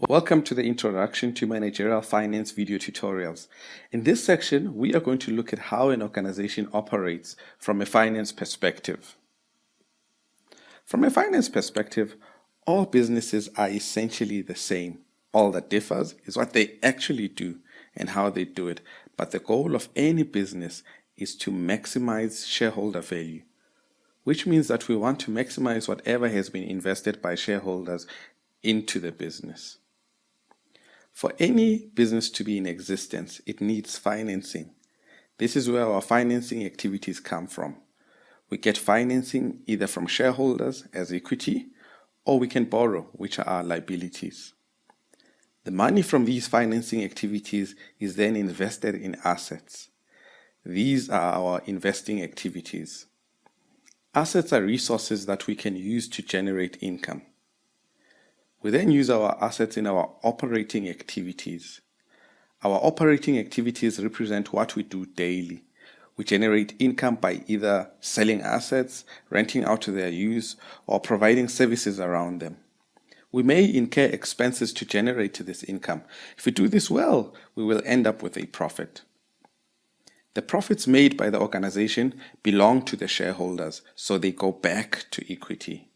Welcome to the Introduction to Managerial Finance video tutorials. In this section, we are going to look at how an organization operates from a finance perspective. From a finance perspective, all businesses are essentially the same. All that differs is what they actually do and how they do it. But the goal of any business is to maximize shareholder value, which means that we want to maximize whatever has been invested by shareholders into the business. For any business to be in existence, it needs financing. This is where our financing activities come from. We get financing either from shareholders as equity, or we can borrow, which are our liabilities. The money from these financing activities is then invested in assets. These are our investing activities. Assets are resources that we can use to generate income. We then use our assets in our operating activities. Our operating activities represent what we do daily. We generate income by either selling assets, renting out their use, or providing services around them. We may incur expenses to generate this income. If we do this well, we will end up with a profit. The profits made by the organization belong to the shareholders, so they go back to equity,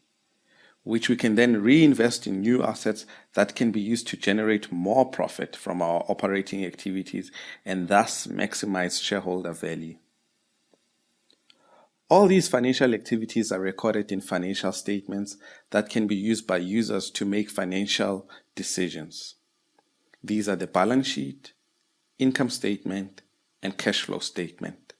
which we can then reinvest in new assets that can be used to generate more profit from our operating activities and thus maximize shareholder value. All these financial activities are recorded in financial statements that can be used by users to make financial decisions. These are the balance sheet, income statement, and cash flow statement.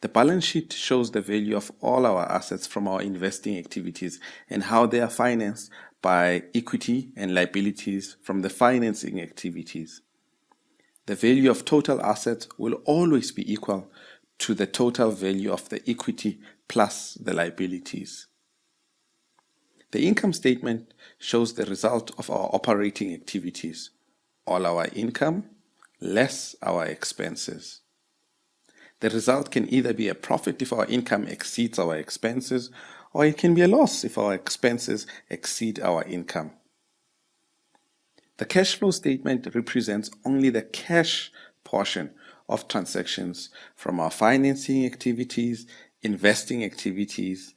The balance sheet shows the value of all our assets from our investing activities and how they are financed by equity and liabilities from the financing activities. The value of total assets will always be equal to the total value of the equity plus the liabilities. The income statement shows the result of our operating activities, all our income less our expenses. The result can either be a profit if our income exceeds our expenses, or it can be a loss if our expenses exceed our income. The cash flow statement represents only the cash portion of transactions from our financing activities, investing activities,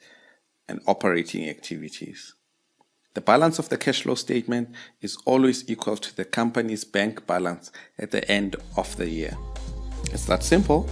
and operating activities. The balance of the cash flow statement is always equal to the company's bank balance at the end of the year. It's that simple.